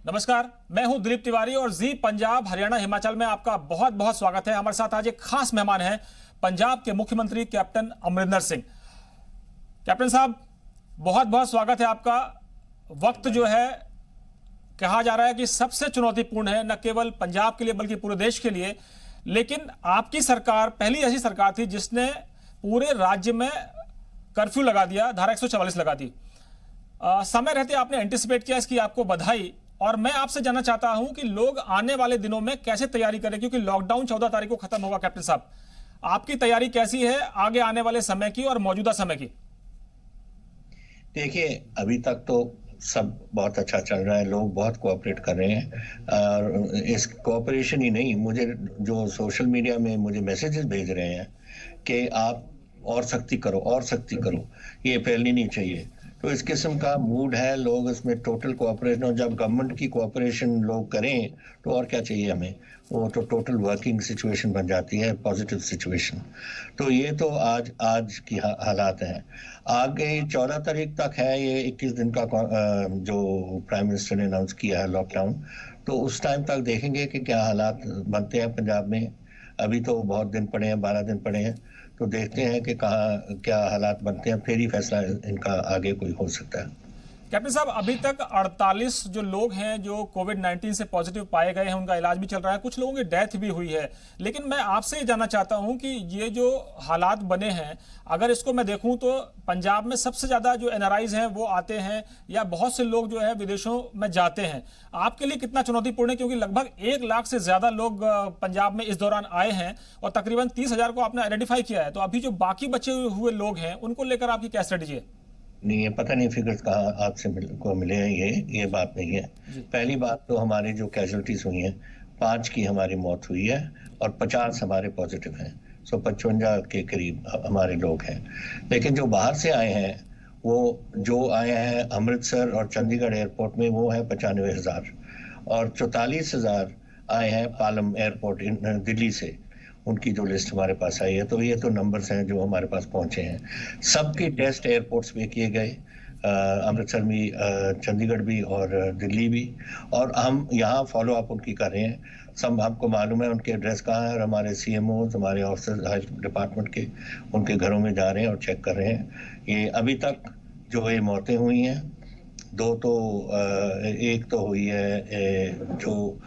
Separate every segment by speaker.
Speaker 1: नमस्कार, मैं हूं दिलीप तिवारी और जी पंजाब हरियाणा हिमाचल में आपका बहुत बहुत स्वागत है। हमारे साथ आज एक खास मेहमान हैं पंजाब के मुख्यमंत्री कैप्टन अमरिंदर सिंह। कैप्टन साहब, बहुत बहुत स्वागत है आपका। वक्त जो है कहा जा रहा है कि सबसे चुनौतीपूर्ण है, न केवल पंजाब के लिए बल्कि पूरे देश के लिए। लेकिन आपकी सरकार पहली ऐसी सरकार थी जिसने पूरे राज्य में कर्फ्यू लगा दिया, धारा 144 लगा दी। समय रहते आपने एंटिसिपेट किया, इसकी आपको बधाई। और मैं आपसे जानना चाहता हूं कि लोग आने वाले दिनों में कैसे तैयारी करें, क्योंकि लॉकडाउन 14 तारीख को खत्म होगा। कैप्टन साहब, आपकी तैयारी कैसी है आगे आने वाले समय की और मौजूदा समय की?
Speaker 2: देखिए, अभी तक तो सब बहुत अच्छा चल रहा है, लोग बहुत कोऑपरेट कर रहे हैं। और इस कोऑपरेशन ही नहीं, मुझे जो सोशल मीडिया में मुझे मैसेजेस भेज रहे हैं कि आप और सख्ती करो, और सख्ती करो, ये फैलनी नहीं चाहिए। तो इस किस्म का मूड है, लोग इसमें टोटल कोऑपरेशन, और जब गवर्नमेंट की कोऑपरेशन लोग करें तो और क्या चाहिए हमें, वो तो टोटल वर्किंग सिचुएशन बन जाती है, पॉजिटिव सिचुएशन। तो ये तो आज की हालात हैं। आगे 14 तारीख तक है, ये 21 दिन का जो प्राइम मिनिस्टर ने अनाउंस किया है लॉकडाउन। तो उस टाइम तक देखेंगे कि क्या हालात बनते हैं पंजाब में। अभी तो बहुत दिन पड़े हैं, 12 दिन पड़े हैं, तो देखते हैं कि कहाँ क्या हालात बनते हैं, फिर ही फैसला इनका आगे कोई हो सकता है।
Speaker 1: कैप्टन साहब, अभी तक 48 जो लोग हैं जो कोविड-19 से पॉजिटिव पाए गए हैं, उनका इलाज भी चल रहा है, कुछ लोगों की डेथ भी हुई है। लेकिन मैं आपसे ये जानना चाहता हूं कि ये जो हालात बने हैं, अगर इसको मैं देखूं तो पंजाब में सबसे ज्यादा जो एनआरआईज हैं वो आते हैं, या बहुत से लोग जो है विदेशों में जाते हैं। आपके लिए कितना चुनौतीपूर्ण है, क्योंकि लगभग 1 लाख से ज्यादा लोग पंजाब में इस दौरान आए हैं और तकरीबन 30,000 को आपने आइडेंटिफाई किया है। तो अभी जो बाकी बचे हुए लोग हैं उनको लेकर आपकी क्या स्ट्रेटेजी है?
Speaker 2: नहीं, ये पता नहीं फिगर्स कहाँ आपसे को मिले हैं, ये बात नहीं है। पहली बात तो हमारी जो कैजुअलिटीज हुई हैं, 5 की हमारी मौत हुई है और 50 हमारे पॉजिटिव हैं। 55 के करीब हमारे लोग हैं। लेकिन जो बाहर से आए हैं, वो जो आए हैं अमृतसर और चंडीगढ़ एयरपोर्ट में, वो है 95,000, और 44,000 आए हैं पालम एयरपोर्ट दिल्ली से। उनकी जो लिस्ट हमारे पास आई है, तो ये तो नंबर्स हैं जो हमारे पास पहुंचे हैं। सबके टेस्ट एयरपोर्ट्स पे किए गए, अमृतसर भी, चंडीगढ़ भी और दिल्ली भी। और हम यहाँ फॉलो अप उनकी कर रहे हैं। सब आपको मालूम है उनके एड्रेस कहाँ है, और हमारे CMOs, हमारे ऑफिसर्स हेल्थ डिपार्टमेंट के, उनके घरों में जा रहे हैं और चेक कर रहे हैं। ये अभी तक जो ये मौतें हुई हैं, 2 तो एक तो हुई है जो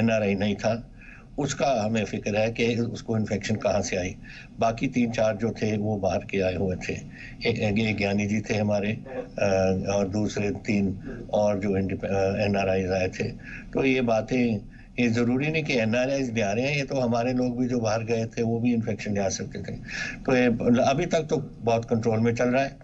Speaker 2: NRI नहीं था, उसका हमें फिक्र है कि उसको इन्फेक्शन कहाँ से आई। बाकी 3-4 जो थे वो बाहर के आए हुए थे। एक ज्ञानी जी थे हमारे, और दूसरे 3 और जो NRIs आए थे। तो ये बातें, ये ज़रूरी नहीं कि NRIs ले आ रहे हैं, ये तो हमारे लोग भी जो बाहर गए थे वो भी इन्फेक्शन ले आ सकते थे। तो ये अभी तक तो बहुत कंट्रोल में चल रहा है,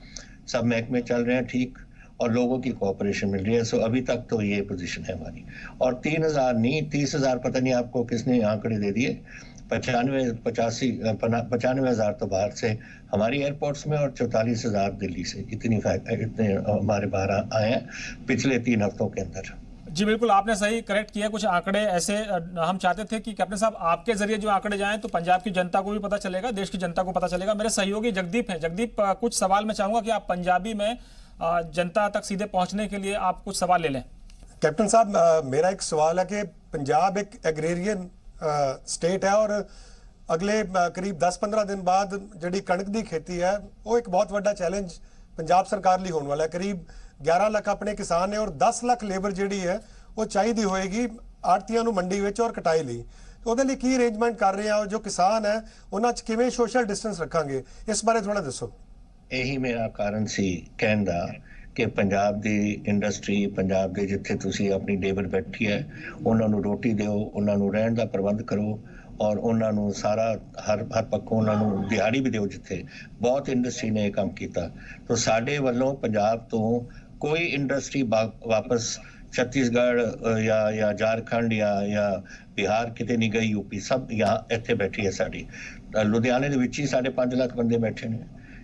Speaker 2: सब महकमे चल रहे हैं ठीक, और लोगों की कोऑपरेशन मिल रही है। सो अभी तक तो ये पोजीशन है हमारी। और 3,000 नहीं, 30,000 पता नहीं आपको किसने आंकड़े दे दिए। 95,000 तो बाहर से हमारी एयरपोर्ट्स में, और 44,000 दिल्ली से। इतने हमारे बाहर आए हैं पिछले 3 हफ्तों के अंदर।
Speaker 1: जी बिल्कुल, आपने सही करेक्ट किया। कुछ आंकड़े ऐसे हम चाहते थे कि कैप्टन साहब आपके जरिए जो आंकड़े जाएं तो पंजाब की जनता को भी पता चलेगा, देश की जनता को पता चलेगा। मेरे सहयोगी जगदीप हैं। जगदीप, कुछ सवाल मैं चाहूंगा कि आप पंजाबी में जनता तक सीधे पहुंचने के लिए आप कुछ सवाल ले लें।
Speaker 3: कैप्टन साहब, मेरा एक सवाल है कि पंजाब एक एग्रेरियन स्टेट है, और अगले करीब 10-15 दिन बाद जी कणक की खेती है, वो एक बहुत बड़ा चैलेंज पंजाब सरकार लिए होने वाला है। करीब 11 लाख अपने किसान है और 10 लाख लेबर जी है वो चाहिए होएगी आड़तियां नूं मंडी विच और कटाई लई। तो ਉਹਦੇ ਲਈ ਕੀ अरेंजमेंट कर रहे हैं, और जो किसान है उन्हां च किवें सोशल डिस्टेंस रखांगे, इस बारे थोड़ा दसो।
Speaker 2: यही मेरा कारण सी कहण दा कि पंजाब दी इंडस्ट्री, पंजाब दे जिथे तुसी अपनी लेबर बैठी है, ਉਹਨਾਂ ਨੂੰ रोटी दिओ, ਉਹਨਾਂ ਨੂੰ ਰਹਿਣ ਦਾ ਪ੍ਰਬੰਧ ਕਰੋ, और ਉਹਨਾਂ ਨੂੰ ਸਾਰਾ ਹਰ ਪੱਖੋਂ ਉਹਨਾਂ ਨੂੰ ਦਿਹਾੜੀ ਵੀ ਦਿਓ। ਜਿੱਥੇ ਬਹੁਤ ਇੰਡਸਟਰੀ ਨੇ ਇਹ ਕੰਮ ਕੀਤਾ, तो ਸਾਡੇ ਵੱਲੋਂ ਪੰਜਾਬ ਤੋਂ ਕੋਈ ਇੰਡਸਟਰੀ ਵਾਪਸ छत्तीसगढ़ या झारखंड या बिहार किते नहीं गई, यूपी सब यहाँ इत्थे बैठी है। साड़ी लुधियाने दे विच ही 5.5 लाख बंदे बैठे ने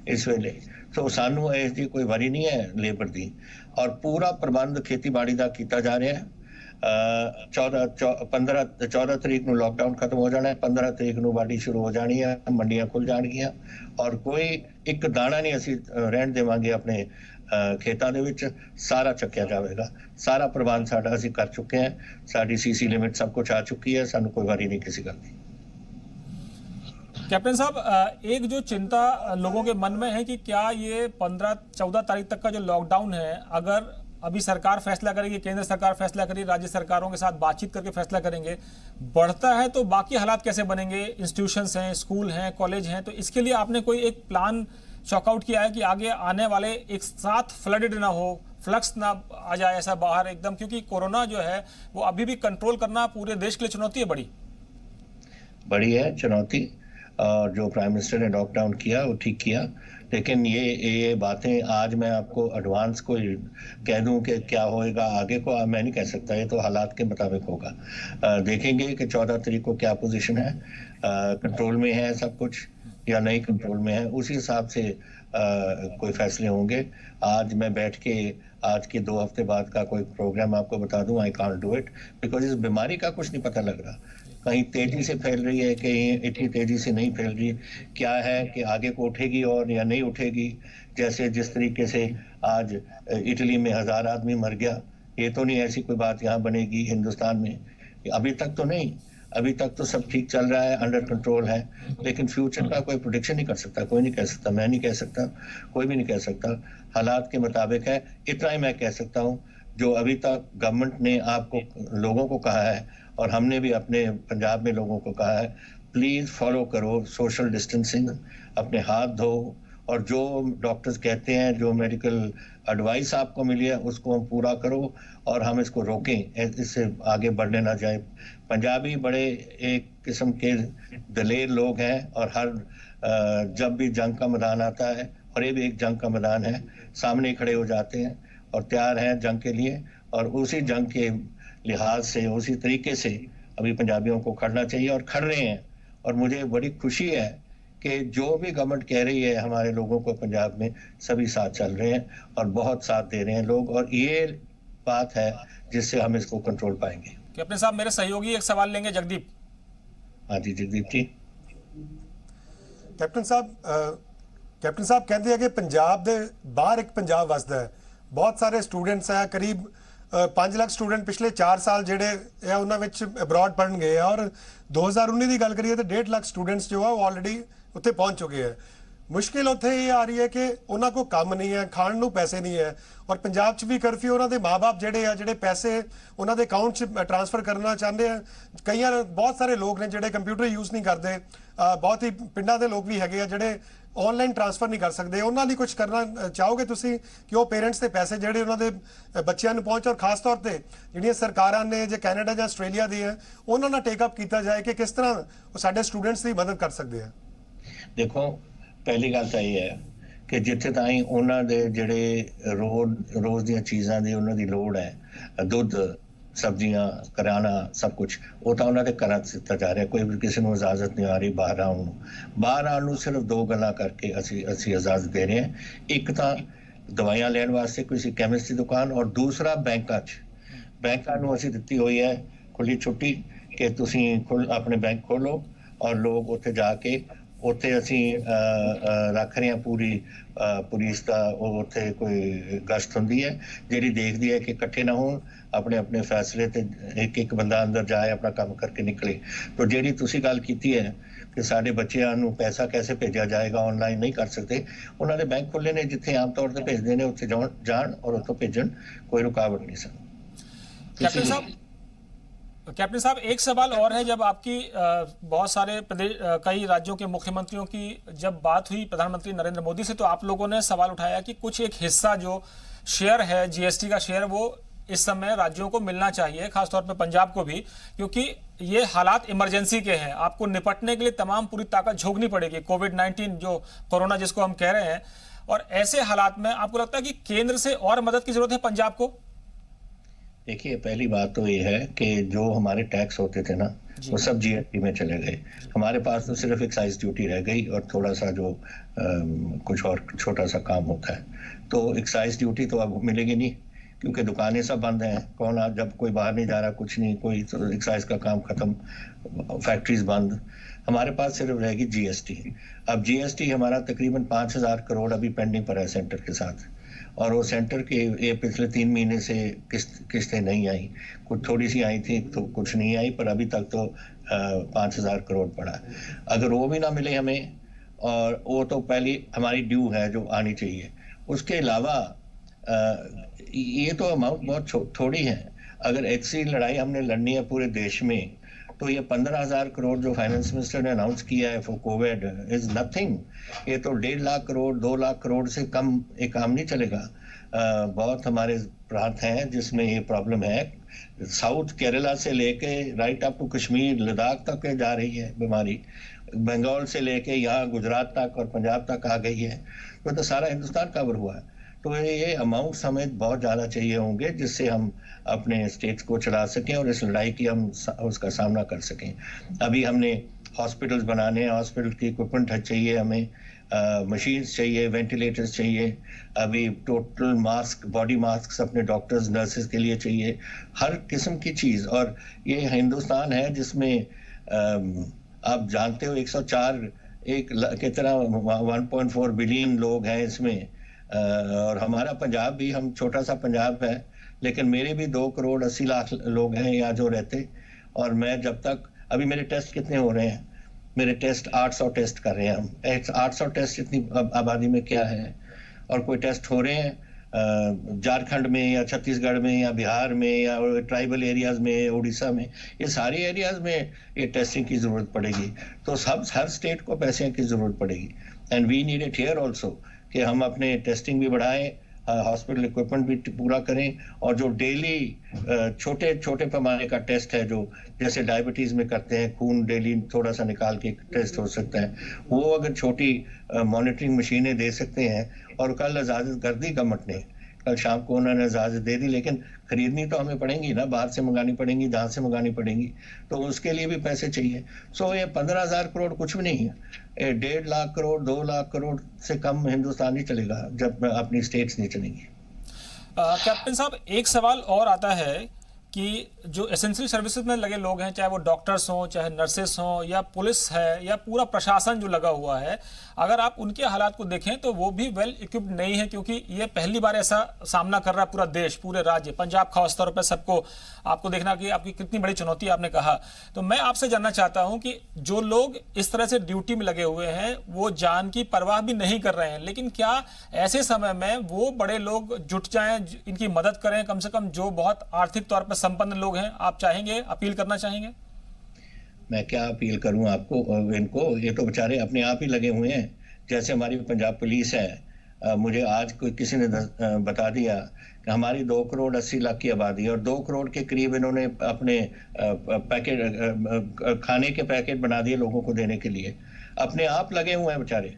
Speaker 2: इस वेले। तो सानू इसकी कोई वरी नहीं है लेबर दी, और पूरा प्रबंध खेतीबाड़ी का किया जा रहा है। 14 तरीक ਨੂੰ लॉकडाउन खत्म हो जाना है, 15 तरीक ਨੂੰ वाडी शुरू हो जानी है, मंडियां खुल जाएंगियां, और कोई एक दाना नहीं असी रहन देवांगे अपने ਖੇਤਾਂ ਦੇ ਵਿੱਚ ਸਾਰਾ ਚੱਕਿਆ ਜਾਵੇਗਾ। ਸਾਰਾ ਪ੍ਰਬੰਧ ਸਾਡਾ ਅਸੀਂ ਕਰ ਚੁੱਕੇ ਹਾਂ, ਸਾਡੀ ਸੀਸੀ ਲਿमिट सब कुछ आ चुकी है, ਸਾਨੂੰ ਕੋਈ ਵਾਰੀ नहीं किसी गल की।
Speaker 1: कैप्टन साहब, एक जो चिंता लोगों के मन में है कि क्या ये 15-14 तारीख तक का जो लॉकडाउन है, अगर अभी सरकार फैसला करेगी, केंद्र सरकार फैसला करेगी, राज्य सरकारों के साथ बातचीत करके फैसला करेंगे, बढ़ता है तो बाकी हालात कैसे बनेंगे? इंस्टीट्यूशंस हैं, स्कूल हैं, कॉलेज हैं, तो इसके लिए आपने कोई एक प्लान चॉकआउट किया है कि आगे आने वाले एक साथ फ्लडेड ना हो, फ्लक्स ना आ जाए ऐसा बाहर एकदम? क्योंकि कोरोना जो है वो अभी भी कंट्रोल करना पूरे देश के लिए चुनौती है, बड़ी
Speaker 2: है चुनौती। और जो प्राइम मिनिस्टर ने लॉकडाउन किया वो ठीक किया, लेकिन ये बातें आज मैं आपको एडवांस को कह दूं कि क्या होएगा आगे को, मैं नहीं कह सकता। ये तो हालात के मुताबिक होगा। देखेंगे कि 14 तारीख को क्या पोजीशन है, कंट्रोल में है सब कुछ या नहीं कंट्रोल में है, उसी हिसाब से कोई फैसले होंगे। आज मैं बैठ के आज के 2 हफ्ते बाद का कोई प्रोग्राम आपको बता दूं, I can't do it, because इस बीमारी का कुछ नहीं पता लग रहा। कहीं तेजी से फैल रही है, कहीं इतनी तेजी से नहीं फैल रही। क्या है कि आगे को उठेगी और या नहीं उठेगी? जैसे जिस तरीके से आज इटली में 1000 आदमी मर गया, ये तो नहीं ऐसी कोई बात यहाँ बनेगी हिंदुस्तान में। अभी तक तो नहीं, अभी तक तो सब ठीक चल रहा है, अंडर कंट्रोल है, लेकिन फ्यूचर का कोई प्रेडिक्शन नहीं कर सकता, कोई नहीं कह सकता, मैं नहीं कह सकता, कोई भी नहीं कह सकता। हालात के मुताबिक है, इतना ही मैं कह सकता हूँ। जो अभी तक गवर्नमेंट ने आपको लोगों को कहा है और हमने भी अपने पंजाब में लोगों को कहा है, प्लीज फॉलो करो सोशल डिस्टेंसिंग, अपने हाथ धो, और जो डॉक्टर्स कहते हैं, जो मेडिकल एडवाइस आपको मिली है उसको हम पूरा करो और हम इसको रोकें, इससे आगे बढ़ने ना जाए। पंजाबी बड़े एक किस्म के दलेर लोग हैं और हर जब भी जंग का मैदान आता है, और ये भी एक जंग का मैदान है, सामने खड़े हो जाते हैं और तैयार हैं जंग के लिए। और उसी जंग के लिहाज से, उसी तरीके से अभी पंजाबियों को खड़ना चाहिए और खड़ रहे हैं। और मुझे बड़ी खुशी है कि जो भी गवर्नमेंट कह रही है हमारे लोगों को पंजाब में, सभी साथ चल रहे हैं और बहुत साथ दे रहे हैं लोग, और ये बात है जिससे हम इसको कंट्रोल पाएंगे।
Speaker 1: कैप्टन साहब, मेरे सहयोगी एक सवाल लेंगे, जगदीप।
Speaker 2: हाँ जी, जगदीप जी।
Speaker 3: कैप्टन साहब कहते हैं कि पंजाब दे बाहर एक पंजाब वसदा है, बहुत सारे स्टूडेंट्स है, करीब 5 ਲੱਖ स्टूडेंट पिछले 4 साल ਜਿਹੜੇ ਹੈ ਉਹਨਾਂ ਵਿੱਚ ਅਬਰਾਡ ਪੜਨ ਗਏ ਆ, ਔਰ 2019 ਦੀ ਗੱਲ ਕਰੀਏ ਤਾਂ 1.5 ਲੱਖ ਸਟੂਡੈਂਟਸ ਜੋ ਆ ਉਹ ਆਲਰੇਡੀ ਉੱਥੇ ਪਹੁੰਚ ਚੁੱਕੇ ਆ। ਮੁਸ਼ਕਿਲ ਉੱਥੇ ਇਹ ਆ ਰਹੀ ਹੈ ਕਿ ਉਹਨਾਂ ਕੋਲ ਕੰਮ ਨਹੀਂ ਹੈ, ਖਾਣ ਨੂੰ ਪੈਸੇ ਨਹੀਂ ਹੈ, ਔਰ ਪੰਜਾਬ 'ਚ ਵੀ ਕਰਫਿਊ, ਉਹਨਾਂ ਦੇ ਮਾਪੇ ਜਿਹੜੇ ਪੈਸੇ ਉਹਨਾਂ ਦੇ ਅਕਾਊਂਟ 'ਚ ਟ੍ਰਾਂਸਫਰ ਕਰਨਾ ਚਾਹੁੰਦੇ ਆ। ਕਈਆਂ ਬਹੁਤ ਸਾਰੇ ਲੋਕ ਨੇ ਜਿਹੜੇ ਕੰਪਿਊਟਰ ਯੂਜ਼ ਨਹੀਂ ਕਰਦੇ, ਬਹੁਤ ਹੀ ਪਿੰਡਾਂ ਦੇ ਲੋਕ ਵੀ ਹੈਗੇ ਆ ਜਿਹੜੇ ਆਨਲਾਈਨ ਟ੍ਰਾਂਸਫਰ ਨਹੀਂ ਕਰ ਸਕਦੇ। ਉਹਨਾਂ ਲਈ ਕੁਝ ਕਰਨਾ ਚਾਹੋਗੇ ਤੁਸੀਂ ਕਿ ਉਹ ਪੇਰੈਂਟਸ ਦੇ ਪੈਸੇ ਜਿਹੜੇ ਉਹਨਾਂ ਦੇ ਬੱਚਿਆਂ ਨੂੰ ਪਹੁੰਚ, ਔਰ ਖਾਸ ਤੌਰ ਤੇ ਜਿਹੜੀਆਂ ਸਰਕਾਰਾਂ ਨੇ ਜੇ ਕੈਨੇਡਾ ਜਾਂ ਆਸਟ੍ਰੇਲੀਆ ਦੀ ਹੈ ਉਹਨਾਂ ਨਾਲ ਟੇਕ ਅਪ ਕੀਤਾ ਜਾਏ ਕਿ ਕਿਸ ਤਰ੍ਹਾਂ ਉਹ ਸਾਡੇ ਸਟੂਡੈਂਟਸ ਦੀ ਮਦਦ ਕਰ ਸਕਦੇ ਆ?
Speaker 2: ਦੇਖੋ, ਪਹਿਲੀ ਗੱਲ ਤਾਂ ਇਹ ਹੈ ਕਿ ਜਿੱਥੇ ਤਾਈਂ ਉਹਨਾਂ ਦੇ ਜਿਹੜੇ ਰੋਜ਼ ਦੀਆਂ ਚੀਜ਼ਾਂ ਦੀ ਉਹਨਾਂ ਦੀ ਲੋੜ ਹੈ, ਦੁੱਧ, ਸਬਜ਼ੀਆਂ, ਕਰਿਆਨਾ, ਸਭ ਕੁਝ, ਉਹ ਤਾਂ ਉਹਨਾਂ ਦੇ ਘਰਾਂ 'ਚ ਦਿੱਤਾ ਜਾ ਰਿਹਾ। ਕੋਈ ਵੀ ਕਿਸੇ ਨੂੰ ਇਜਾਜ਼ਤ ਨਹੀਂ ਆ ਰਹੀ ਬਾਹਰ ਆਉਣ ਨੂੰ। ਬਾਹਰ ਆਉਣ ਨੂੰ ਸਿਰਫ 2 ਗੱਲਾਂ ਕਰਕੇ ਅਸੀਂ ਇਜਾਜ਼ਤ ਦੇ ਰਹੇ ਹਾਂ। ਇੱਕ ਤਾਂ ਦਵਾਈਆਂ ਲੈਣ ਵਾਸਤੇ ਕਿਸੇ ਕੈਮਿਸਟ ਦੀ ਦੁਕਾਨ, ਔਰ ਦੂਸਰਾ ਬੈਂਕਾਂ ਨੂੰ ਅਸੀਂ ਦਿੱਤੀ ਹੋਈ ਹੈ ਖੁੱਲੀ ਛੁੱਟੀ ਕਿ ਤੁਸੀਂ ਆਪਣੇ ਬੈਂਕ ਖੋਲੋ, ਔਰ ਲੋਕ ਉੱਥੇ ਜਾ ਕੇ ਉੱਥੇ ਅਸੀਂ ਰੱਖ ਰਹੇ ਹਾਂ ਪੂਰੀ ਪੁਲਿਸ ਦਾ ਉਹ ਉੱਥੇ ਕੋਈ ਗਸ਼ਤ ਹੁੰਦੀ ਹੈ ਜਿਹੜੀ ਦੇਖਦੀ ਹੈ ਕਿ ਇਕੱਠੇ ਨਾ ਹੋਣ, ਆਪਣੇ ਆਪਣੇ ਫੈਸਲੇ ਤੇ ਇੱਕ ਬੰਦਾ ਅੰਦਰ ਜਾਏ, ਆਪਣਾ ਕੰਮ ਕਰਕੇ ਨਿਕਲੇ। ਤਾਂ ਜਿਹੜੀ ਤੁਸੀਂ ਗੱਲ ਕੀਤੀ ਹੈ ਕਿ ਸਾਡੇ ਬੱਚਿਆਂ ਨੂੰ ਪੈਸਾ ਕੈਸੇ ਭੇਜਿਆ ਜਾਏਗਾ, ਆਨਲਾਈਨ ਨਹੀਂ ਕਰ ਸਕਦੇ, ਉਹਨਾਂ ਦੇ ਬੈਂਕ ਖੁੱਲੇ ਨੇ ਜਿੱਥੇ ਆਮ ਤੌਰ ਤੇ ਭੇਜਦੇ ਨੇ, ਉੱਥੇ ਜਾਣ ਔਰ ਉੱਥੋਂ ਭੇਜਣ, ਕੋਈ रुकावट नहीं सर।
Speaker 1: कैप्टन साहब, एक सवाल और है। जब आपकी बहुत सारे कई राज्यों के मुख्यमंत्रियों की जब बात हुई प्रधानमंत्री नरेंद्र मोदी से, तो आप लोगों ने सवाल उठाया कि कुछ एक हिस्सा जो शेयर है, जीएसटी का शेयर, वो इस समय राज्यों को मिलना चाहिए, खासतौर पे पंजाब को भी, क्योंकि ये हालात इमरजेंसी के हैं। आपको निपटने के लिए तमाम पूरी ताकत झोंकनी पड़ेगी, कोविड-19 जो कोरोना जिसको हम कह रहे हैं। और ऐसे हालात में आपको लगता है कि केंद्र से और मदद की जरूरत है पंजाब को?
Speaker 2: देखिए, पहली बात तो ये है कि जो हमारे टैक्स होते थे ना, वो सब जीएसटी में चले गए। हमारे पास तो सिर्फ एक्साइज ड्यूटी रह गई और थोड़ा सा जो कुछ और छोटा सा काम होता है। तो एक्साइज ड्यूटी तो अब मिलेगी नहीं, क्योंकि दुकानें सब बंद हैं। कौन जब कोई बाहर नहीं जा रहा, कुछ नहीं, कोई तो एक्साइज का काम खत्म, फैक्ट्रीज बंद। हमारे पास सिर्फ रहेगी जीएसटी। अब जीएसटी हमारा तकरीबन 5,000 करोड़ अभी पेंडिंग पर है सेंटर के साथ, और वो सेंटर के ये पिछले 3 महीने से किस्तें नहीं आई, कुछ थोड़ी सी आई थी तो कुछ नहीं आई, पर अभी तक तो 5,000 करोड़ पड़ा। अगर वो भी ना मिले हमें, और वो तो पहली हमारी ड्यू है जो आनी चाहिए, उसके अलावा ये तो अमाउंट बहुत थोड़ी है। अगर एक सी लड़ाई हमने लड़नी है पूरे देश में, तो ये 15,000 करोड़ जो फाइनेंस मिनिस्टर ने अनाउंस किया है फॉर कोविड इज नथिंग। ये तो 1.5 लाख करोड़ 2 लाख करोड़ से कम एक काम नहीं चलेगा। बहुत हमारे प्रांत हैं जिसमें ये प्रॉब्लम है। साउथ केरला से लेके right up to Kashmir Ladakh तक जा रही है बीमारी, बंगाल से लेके यहाँ गुजरात तक और पंजाब तक आ गई है, तो सारा हिंदुस्तान कवर हुआ है। तो ये अमाउंट समेत बहुत ज़्यादा चाहिए होंगे जिससे हम अपने स्टेट्स को चला सकें और इस लड़ाई की हम उसका सामना कर सकें। अभी हमने हॉस्पिटल्स बनाने हैं, हॉस्पिटल की इक्विपमेंट चाहिए हमें, मशीन्स चाहिए, वेंटिलेटर्स चाहिए, अभी टोटल मास्क, बॉडी मास्क अपने डॉक्टर्स नर्सेज के लिए चाहिए, हर किस्म की चीज़। और ये हिंदुस्तान है जिसमें आप जानते हो 104 की तरह 1.4 बिलियन लोग हैं इसमें, और हमारा पंजाब भी, हम छोटा सा पंजाब है, लेकिन मेरे भी 2 करोड़ 80 लाख लोग हैं यहाँ जो रहते। और मैं जब तक, अभी मेरे टेस्ट कितने हो रहे हैं, मेरे टेस्ट 800 टेस्ट कर रहे हैं हम। 800 टेस्ट इतनी आबादी में क्या है? और कोई टेस्ट हो रहे हैं झारखंड में या छत्तीसगढ़ में या बिहार में या ट्राइबल एरियाज में, उड़ीसा में, ये सारे एरियाज में ये टेस्टिंग की जरूरत पड़ेगी। तो हर स्टेट को पैसे की जरूरत पड़ेगी, and we need it here also कि हम अपने टेस्टिंग भी बढ़ाएं, हॉस्पिटल इक्विपमेंट भी पूरा करें, और जो डेली छोटे छोटे पैमाने का टेस्ट है, जो जैसे डायबिटीज में करते हैं, खून डेली थोड़ा सा निकाल के टेस्ट हो सकता है, वो अगर छोटी मॉनिटरिंग मशीनें दे सकते हैं। और कल इजाजत कर दी गवर्नमेंट ने, कल शाम को उन्होंने इजाजत दे दी, लेकिन खरीदनी तो हमें पड़ेंगी ना, बाहर से मंगानी पड़ेंगी, जहाँ से मंगानी पड़ेंगी, तो उसके लिए भी पैसे चाहिए। सो ये 15,000 करोड़ कुछ भी नहीं है, 1.5 लाख करोड़ 2 लाख करोड़ से कम हिंदुस्तान नहीं चलेगा जब अपनी स्टेट्स नहीं चलेंगी।
Speaker 1: कैप्टन साहब, एक सवाल और आता है कि जो एसेंशियल सर्विसेज में लगे लोग हैं, चाहे वो डॉक्टर्स हों, चाहे नर्सेस हों, या पुलिस है, या पूरा प्रशासन जो लगा हुआ है, अगर आप उनके हालात को देखें तो वो भी वेल इक्विप्ड नहीं है, क्योंकि ये पहली बार ऐसा सामना कर रहा है पूरा देश, पूरे राज्य, पंजाब खास तौर पर सबको आपको देखना कि आपकी कितनी बड़ी चुनौती आपने कहा। तो मैं आपसे जानना चाहता हूं कि जो लोग इस तरह से ड्यूटी में लगे हुए हैं वो जान की परवाह भी नहीं कर रहे हैं, लेकिन क्या ऐसे समय में वो बड़े लोग जुट जाएं, इनकी मदद करें, कम से कम जो बहुत आर्थिक तौर पर संपन्न लोग हैं? आप चाहेंगे, अपील करना चाहेंगे?
Speaker 2: मैं क्या अपील करूं आपको, इनको, ये तो बेचारे अपने आप ही लगे हुए हैं। जैसे हमारी पंजाब पुलिस है, मुझे आज कोई किसी ने बता दिया कि हमारी 2 करोड़ 80 लाख की आबादी है, और 2 करोड़ के करीब इन्होंने अपने पैकेट, खाने के पैकेट बना दिए लोगों को देने के लिए। अपने आप लगे हुए हैं बेचारे,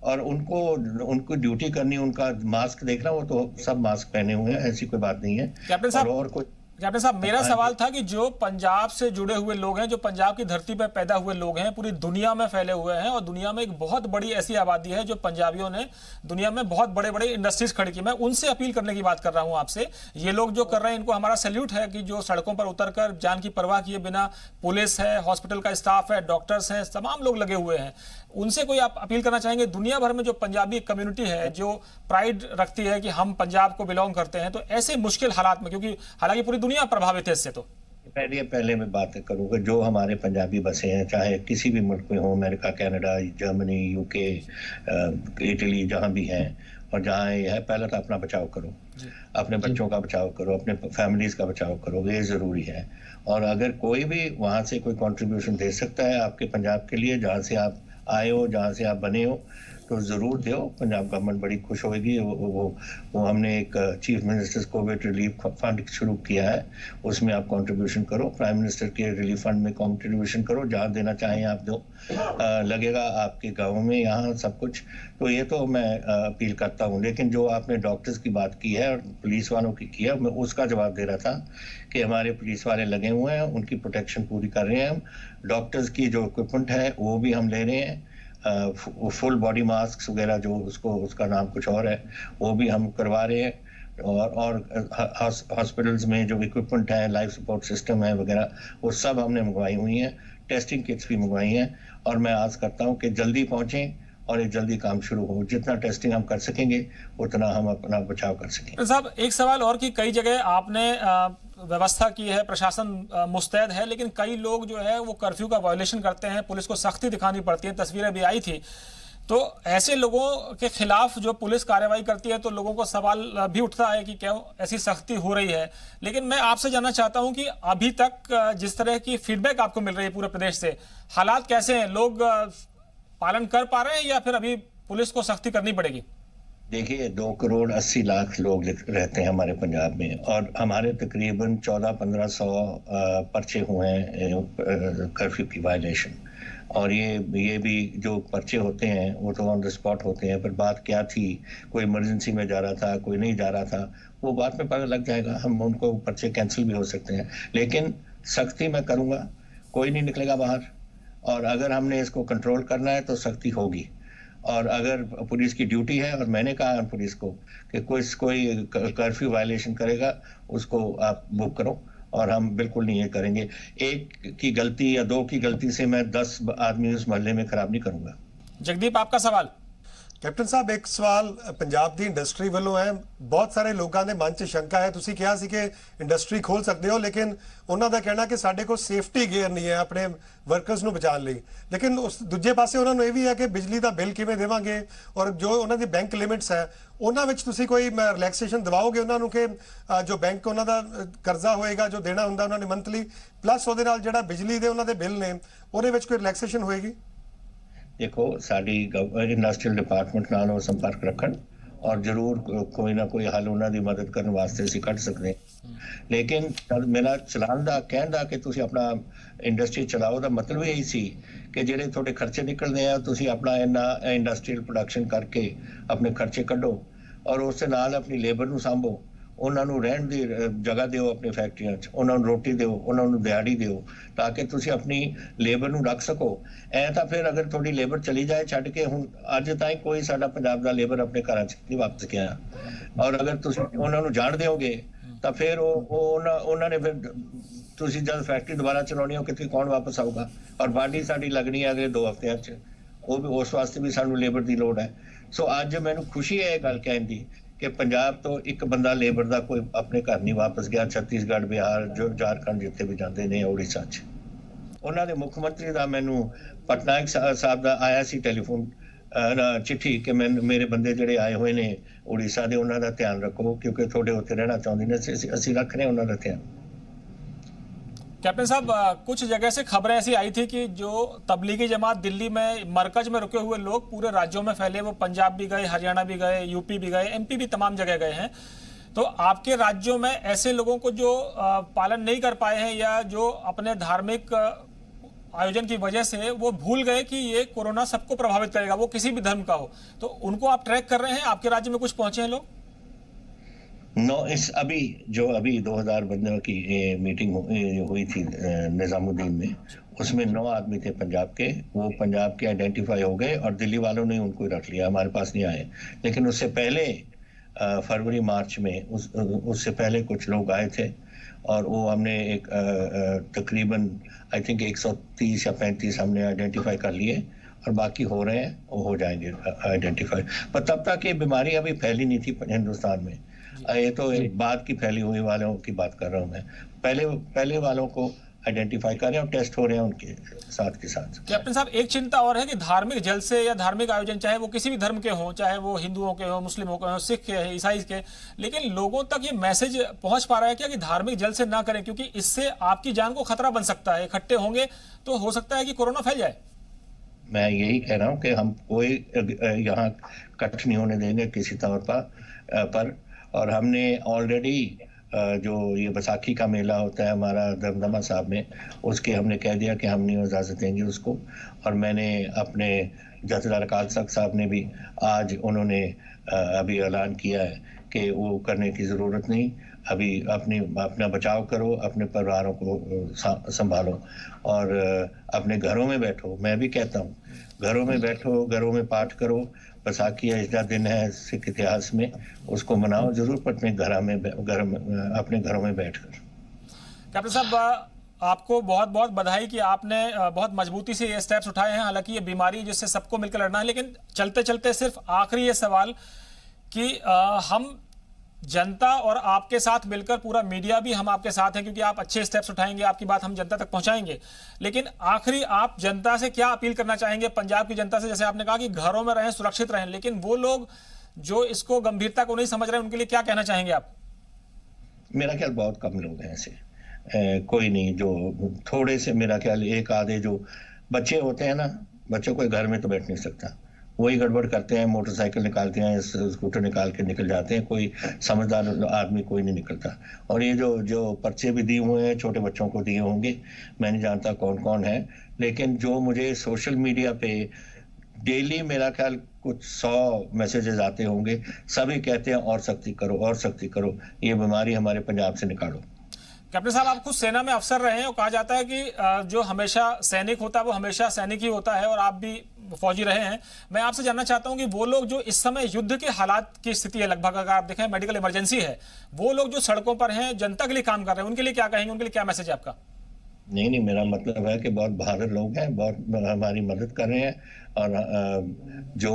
Speaker 2: और उनको ड्यूटी करनी, उनका मास्क देखना, वो तो सब मास्क पहने हुए हैं, ऐसी कोई बात नहीं है।
Speaker 1: कैप्टन साहब, मेरा सवाल था कि जो पंजाब से जुड़े हुए लोग हैं, जो पंजाब की धरती पर पैदा हुए लोग हैं, पूरी दुनिया में फैले हुए हैं, और दुनिया में एक बहुत बड़ी ऐसी आबादी है जो पंजाबियों ने दुनिया में बहुत बड़े बड़े इंडस्ट्रीज खड़ी की। मैं उनसे अपील करने की बात कर रहा हूं आपसे। ये लोग जो कर रहे हैं, इनको हमारा सैल्यूट है कि जो सड़कों पर उतरकर जान की परवाह किए बिना, पुलिस है, हॉस्पिटल का स्टाफ है, डॉक्टर्स हैं, तमाम लोग लगे हुए हैं। उनसे कोई आप अपील करना चाहेंगे? दुनिया भर में जो पंजाबी कम्युनिटी है, जो प्राइड रखती है कि हम पंजाब को बिलोंग करते हैं, तो ऐसे मुश्किल हालात में, क्योंकि हालांकि पूरी दुनिया प्रभावित है इससे, तो
Speaker 2: पहले मैं बात करूंगा, जो हमारे पंजाबी बसे हैं, चाहे किसी भी मुल्क में हो, America, Canada, Germany, UK, Italy, जहां भी हैं, और जहां ये है, पहले तो अपना बचाव करो, अपने बच्चों का बचाव करो, अपने फैमिलीज का बचाव करो, ये जरूरी है। और अगर कोई भी वहां से कोई कंट्रीब्यूशन दे सकता है आपके पंजाब के लिए, जहां से आप आए हो, जहां से आप बने हो, तो ज़रूर दो। पंजाब गवर्नमेंट बड़ी खुश होगी। वो हमने एक chief ministers Covid relief fund शुरू किया है, उसमें आप कंट्रीब्यूशन करो, प्राइम मिनिस्टर के रिलीफ फंड में कंट्रीब्यूशन करो, जहाँ देना चाहें आप दो, लगेगा आपके गाँव में, यहाँ सब कुछ। तो ये तो मैं अपील करता हूँ। लेकिन जो आपने डॉक्टर्स की बात की है और पुलिस वालों की है, मैं उसका जवाब दे रहा था कि हमारे पुलिस वाले लगे हुए हैं, उनकी प्रोटेक्शन पूरी कर रहे हैं हम। डॉक्टर्स की जो इक्विपमेंट है वो भी हम ले रहे हैं, फुल बॉडी मास्क वगैरह, जो उसका नाम कुछ और है, वो भी हम करवा रहे हैं। और हॉस्पिटल्स में जो इक्विपमेंट है, लाइफ सपोर्ट सिस्टम है वगैरह, वो सब हमने मंगवाई हुई हैं। टेस्टिंग किट्स भी मंगवाई हैं, और मैं आस करता हूं कि जल्दी पहुंचें और ये जल्दी काम शुरू हो। जितना टेस्टिंग हम कर सकेंगे उतना हम अपना बचाव कर सकेंगे।
Speaker 1: साहब एक सवाल और कि कई जगह आपने व्यवस्था की है, प्रशासन मुस्तैद है, लेकिन कई लोग जो है वो कर्फ्यू का वायोलेशन करते हैं, पुलिस को सख्ती दिखानी पड़ती है, तस्वीरें भी आई थी। तो ऐसे लोगों के खिलाफ जो पुलिस कार्रवाई करती है तो लोगों को सवाल भी उठता है कि क्यों ऐसी सख्ती हो रही है। लेकिन मैं आपसे जानना चाहता हूं कि अभी तक जिस तरह की फीडबैक आपको मिल रही है पूरे प्रदेश से, हालात कैसे हैं? लोग पालन कर पा रहे हैं या फिर अभी पुलिस को सख्ती करनी पड़ेगी?
Speaker 2: देखिए 2,80,00,000 लोग रहते हैं हमारे पंजाब में और हमारे तकरीबन 1400-1500 पर्चे हुए हैं कर्फ्यू की वायलेशन। और ये भी जो पर्चे होते हैं वो तो ऑन द स्पॉट होते हैं, पर बात क्या थी, कोई इमरजेंसी में जा रहा था, कोई नहीं जा रहा था, वो बात में पता लग जाएगा। हम उनको पर्चे कैंसिल भी हो सकते हैं, लेकिन सख्ती मैं करूंगा, कोई नहीं निकलेगा बाहर। और अगर हमने इसको कंट्रोल करना है तो सख्ती होगी। और अगर पुलिस की ड्यूटी है, और मैंने कहा पुलिस को कि कोई कर्फ्यू वायलेशन करेगा उसको आप बुक करो, और हम बिल्कुल नहीं ये करेंगे। एक की गलती या दो की गलती से मैं 10 आदमी उस मोहल्ले में खराब नहीं करूंगा।
Speaker 1: जगदीप आपका सवाल।
Speaker 3: ਕੈਪਟਨ ਸਾਹਿਬ ਇੱਕ ਸਵਾਲ ਪੰਜਾਬ ਦੀ ਇੰਡਸਟਰੀ ਵੱਲੋਂ ਹੈ। ਬਹੁਤ ਸਾਰੇ ਲੋਕਾਂ ਦੇ ਮਨ 'ਚ ਸ਼ੰਕਾ ਹੈ, ਤੁਸੀਂ ਕਿਹਾ ਸੀ ਕਿ ਇੰਡਸਟਰੀ ਖੋਲ ਸਕਦੇ ਹੋ, ਲੇਕਿਨ ਉਹਨਾਂ ਦਾ ਕਹਿਣਾ ਕਿ ਸਾਡੇ ਕੋਲ ਸੇਫਟੀ ਗੇਅਰ ਨਹੀਂ ਹੈ ਆਪਣੇ ਵਰਕਰਸ ਨੂੰ ਬਚਾਉਣ ਲਈ। ਲੇਕਿਨ ਉਸ ਦੂਜੇ ਪਾਸੇ ਉਹਨਾਂ ਨੂੰ ਇਹ ਵੀ ਹੈ ਕਿ ਬਿਜਲੀ ਦਾ ਬਿੱਲ ਕਿਵੇਂ ਦੇਵਾਂਗੇ, ਔਰ ਜੋ ਉਹਨਾਂ ਦੀ ਬੈਂਕ ਲਿਮਿਟਸ ਹੈ ਉਹਨਾਂ ਵਿੱਚ ਤੁਸੀਂ ਕੋਈ ਰਿਲੈਕਸੇਸ਼ਨ ਦਿਵਾਓਗੇ ਉਹਨਾਂ ਨੂੰ ਕਿ ਜੋ ਬੈਂਕ ਉਹਨਾਂ ਦਾ ਕਰਜ਼ਾ ਹੋਏਗਾ ਜੋ ਦੇਣਾ ਹੁੰਦਾ ਉਹਨਾਂ ਨੇ ਮੰਥਲੀ, ਪਲੱਸ ਉਹਦੇ ਨਾਲ ਜਿਹੜਾ ਬਿਜਲੀ ਦੇ ਉਹਨਾਂ ਦੇ ਬਿੱਲ ਨੇ ਉਹਦੇ ਵਿੱਚ ਕੋਈ ਰਿਲੈਕਸੇਸ਼ਨ ਹੋਏਗੀ?
Speaker 2: देखो साड़ी इंडस्ट्रियल डिपार्टमेंट नाल संपर्क रखन और जरूर कोई ना कोई हल उन्होंने मदद करने वास्ते असीं कढ सकते हैं। लेकिन मेरा चलान दा कहण दा कि तुसीं अपना इंडस्ट्री चलाओ दा मतलब यही सी कि ਜਿਹੜੇ ਤੁਹਾਡੇ खर्चे निकलने आ तुसीं अपना इन्ना इंडस्ट्रियल प्रोडक्शन करके अपने खर्चे कढो और उस दे नाल अपनी लेबर नूं सांभो, ਉਹਨਾਂ ਨੂੰ ਰਹਿਣ ਦੀ ਜਗ੍ਹਾ ਦਿਓ ਆਪਣੀ ਫੈਕਟਰੀਆਂ 'ਚ, ਉਹਨਾਂ ਨੂੰ ਰੋਟੀ ਦਿਓ, ਉਹਨਾਂ ਨੂੰ ਦਿਹਾੜੀ ਦਿਓ, ਤਾਂ ਕਿ ਤੁਸੀਂ ਆਪਣੀ ਲੇਬਰ ਨੂੰ ਰੱਖ ਸਕੋ। ਐ ਤਾਂ ਫਿਰ ਅਗਰ ਤੁਹਾਡੀ ਲੇਬਰ ਚਲੀ ਜਾਏ ਛੱਡ ਕੇ, ਹੁਣ ਅੱਜ ਤਾਈਂ ਕੋਈ ਸਾਡਾ ਪੰਜਾਬ ਦਾ ਲੇਬਰ ਆਪਣੇ ਘਰਾਂ 'ਚ ਨਹੀਂ ਵਾਪਸ ਗਿਆ, ਔਰ ਅਗਰ ਤੁਸੀਂ ਉਹਨਾਂ ਨੂੰ ਜਾਣ ਦਿਓਗੇ ਤਾਂ ਫਿਰ ਉਹਨਾਂ ਨੇ ਫਿਰ ਤੁਸੀਂ ਜਦ ਫੈਕਟਰੀ ਦੁਬਾਰਾ ਚਲਾਉਣੀ ਹੋ ਕਿਤੇ ਕੌਣ ਵਾਪਸ ਆਊਗਾ? ਔਰ ਬਾਡੀ ਸਾਡੀ ਲੱਗਣੀ ਹੈ ਅਗਲੇ 2 ਹਫ਼ਤਿਆਂ 'ਚ, ਉਹ ਵੀ ਉਸ ਵਾਸਤੇ ਵੀ ਸਾਨੂੰ ਲੇਬਰ ਦੀ ਲੋੜ ਹੈ। ਸੋ ਅੱਜ ਮੈਨੂੰ ਖੁਸ਼ੀ ਹੈ ਇਹ ਗੱਲ ਕਹਿਣ ਦੀ कि पंजाब तो एक बंदा लेबर का कोई अपने घर नहीं वापस गया। छत्तीसगढ़, बिहार, जो झारखंड जिथे भी जाते ने, उड़ीसा च उन्होंने मुख्यमंत्री का मैनू पटनायक साहब का आया सी टेलीफोन चिट्ठी कि मैं मेरे बंदे जोड़े आए हुए ने उड़ीसा के, उन्हों का ध्यान रखो क्योंकि थोड़े उत्थे रहना चाहते हैं, असीं रख रहे हैं उन्हों का ध्यान।
Speaker 1: कैप्टन साहब कुछ जगह से खबरें ऐसी आई थी कि जो तबलीगी जमात दिल्ली में मरकज में रुके हुए लोग पूरे राज्यों में फैले, वो पंजाब भी गए, हरियाणा भी गए, यूपी भी गए, एमपी भी तमाम जगह गए हैं। तो आपके राज्यों में ऐसे लोगों को जो पालन नहीं कर पाए हैं या जो अपने धार्मिक आयोजन की वजह से वो भूल गए कि ये कोरोना सबको प्रभावित करेगा, वो किसी भी धर्म का हो, तो उनको आप ट्रैक कर रहे हैं? आपके राज्य में कुछ पहुंचे हैं लोग? अभी 2000 बंदों की मीटिंग हुई थी निजामुद्दीन में, उसमें 9 आदमी थे पंजाब के, वो पंजाब के आइडेंटिफाई हो गए और दिल्ली वालों ने उनको रख लिया, हमारे पास नहीं आए। लेकिन उससे पहले फरवरी मार्च में उससे पहले कुछ लोग आए थे और वो हमने एक तकरीबन आई थिंक 130 या 35 हमने आइडेंटिफाई कर लिए और बाकी हो रहे हैं, वो हो जाएंगे आइडेंटिफाई। पर तब तक ये बीमारी अभी फैली नहीं थी हिंदुस्तान में, ये तो एक बाद की फैली हुई वालों की बात कर रहा हूँ मैं। पहले वालों को आइडेंटिफाई कर रहे हैं और टेस्ट हो रहे हैं उनके साथ के साथ। कैप्टन साहब एक चिंता और है कि धार्मिक जलसे या धार्मिक आयोजन चाहे वो किसी भी धर्म के हों, चाहे वो हिंदुओं के हों, मुस्लिमों के हों, सिख के, ईसाई के, लेकिन लोगों तक ये मैसेज पहुंच पा रहा है क्या कि धार्मिक जलसे ना करें क्योंकि इससे आपकी जान को खतरा बन सकता है, इकट्ठे होंगे तो हो सकता है कि कोरोना फैल जाए?
Speaker 2: मैं यही कह रहा हूँ कि हम कोई यहाँ कट नहीं होने देंगे किसी तौर पर। और हमने ऑलरेडी जो ये बैसाखी का मेला होता है हमारा दमदमा साहब में, उसके हमने कह दिया कि हम नहीं इजाज़त देंगे उसको। और मैंने अपने जथेदार अकाल तख्त साहब ने भी आज उन्होंने अभी ऐलान किया है कि वो करने की ज़रूरत नहीं, अभी अपना बचाव करो, अपने परिवारों को संभालो और अपने घरों में बैठो। मैं भी कहता हूँ घरों में बैठो, घरों में पाठ करो, बैसाखी ऐसा दिन है सिख इतिहास में, उसको मनाओ जरूर, पर अपने घरों में बैठकर।
Speaker 1: कैप्टन साहब आपको बहुत बहुत बधाई कि आपने बहुत मजबूती से ये स्टेप्स उठाए हैं। हालांकि ये बीमारी जिससे सबको मिलकर लड़ना है, लेकिन चलते चलते सिर्फ आखिरी ये सवाल कि हम जनता और आपके साथ मिलकर, पूरा मीडिया भी हम आपके साथ हैं क्योंकि आप अच्छे स्टेप्स उठाएंगे, आपकी बात हम जनता तक पहुंचाएंगे। लेकिन आखिरी आप जनता से क्या अपील करना चाहेंगे, पंजाब की जनता से? जैसे आपने कहा कि घरों में रहें, सुरक्षित रहें, लेकिन वो लोग जो इसको गंभीरता को नहीं समझ रहे, उनके लिए क्या कहना चाहेंगे आप?
Speaker 2: मेरा ख्याल बहुत कम लोग हैं ऐसे, कोई नहीं। जो थोड़े से, मेरा ख्याल एक आधे जो बच्चे होते हैं ना, बच्चों को घर में तो बैठ नहीं सकता, वही गड़बड़ करते हैं, मोटरसाइकिल निकालते हैं, स्कूटर निकाल के निकल जाते हैं, कोई समझदार आदमी कोई नहीं निकलता। और ये जो जो पर्चे भी दिए हुए हैं छोटे बच्चों को दिए होंगे, मैं नहीं जानता कौन कौन है, लेकिन जो मुझे सोशल मीडिया पे डेली मेरा ख्याल कुछ 100 मैसेजेस आते होंगे, सभी कहते हैं और सख्ती करो, और सख्ती करो, ये बीमारी हमारे पंजाब से निकालो।
Speaker 1: कैप्टन साहब, आप खुद सेना में अफसर रहे हैं और कहा जाता है कि जो हमेशा सैनिक होता है वो हमेशा सैनिक ही होता है, और आप भी फौजी रहे हैं। मैं आपसे जानना चाहता हूं कि वो लोग जो इस समय युद्ध के हालात की स्थिति है, लगभग अगर आप देखें मेडिकल इमरजेंसी है, वो लोग जो सड़कों पर हैं, जनता के लिए काम कर रहे हैं, उनके लिए क्या कहेंगे, उनके लिए क्या मैसेज है आपका?
Speaker 2: नहीं, मेरा मतलब है कि बहुत बहादुर लोग हैं, बहुत हमारी मदद कर रहे हैं। और जो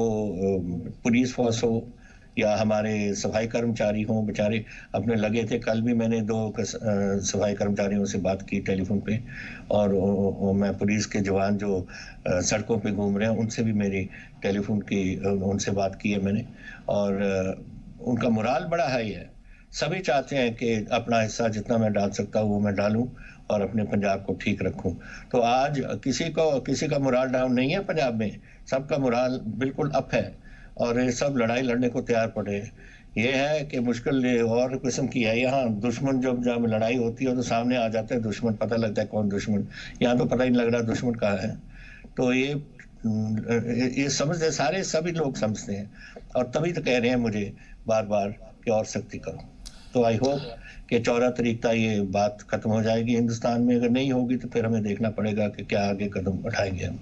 Speaker 2: पुलिस फोर्स हो या हमारे सफाई कर्मचारी हों, बेचारे अपने लगे थे। कल भी मैंने 2 सफाई कर्मचारियों से बात की टेलीफोन पे, और मैं पुलिस के जवान जो सड़कों पे घूम रहे हैं उनसे भी मेरी टेलीफोन की उनसे बात की है मैंने, और उनका मोराल बड़ा हाई है। सभी चाहते हैं कि अपना हिस्सा जितना मैं डाल सकता हूँ वो मैं डालूं और अपने पंजाब को ठीक रखूं। तो आज किसी का मोराल डाउन नहीं है पंजाब में, सबका मोराल बिल्कुल अप है, और ये सब लड़ाई लड़ने को तैयार पड़े हैं। ये है कि मुश्किल और किस्म की है। यहाँ दुश्मन जब लड़ाई होती है तो सामने आ जाते हैं दुश्मन, पता लगता है कौन दुश्मन। यहाँ तो पता ही नहीं लग रहा दुश्मन कहाँ है। तो ये समझते, सारे सभी लोग समझते हैं, और तभी तो कह रहे हैं मुझे बार बार कि और सख्ती करो। तो आई होप कि 14 तारीख तक ये बात खत्म हो जाएगी हिंदुस्तान में। अगर नहीं होगी तो फिर हमें देखना पड़ेगा कि क्या आगे कदम उठाएंगे हम।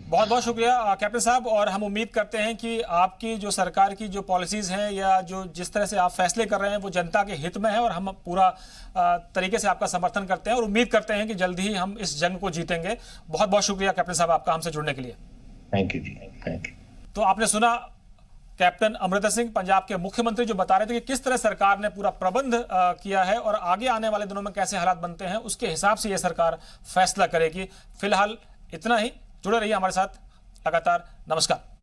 Speaker 1: बहुत बहुत शुक्रिया कैप्टन साहब, और हम उम्मीद करते हैं कि आपकी जो सरकार की जो पॉलिसीज हैं या जो जिस तरह से आप फैसले कर रहे हैं वो जनता के हित में है, और हम पूरा तरीके से आपका समर्थन करते हैं और उम्मीद करते हैं कि जल्द ही हम इस जंग को जीतेंगे। बहुत बहुत शुक्रिया कैप्टन साहब आपका हमसे जुड़ने के लिए।
Speaker 2: थैंक यू जी, थैंक यू।
Speaker 1: तो आपने सुना कैप्टन अमरिंदर सिंह, पंजाब के मुख्यमंत्री, जो बता रहे थे कि किस तरह सरकार ने पूरा प्रबंध किया है और आगे आने वाले दिनों में कैसे हालात बनते हैं उसके हिसाब से यह सरकार फैसला करेगी। फिलहाल इतना ही। जुड़े रहिए हमारे साथ लगातार। नमस्कार।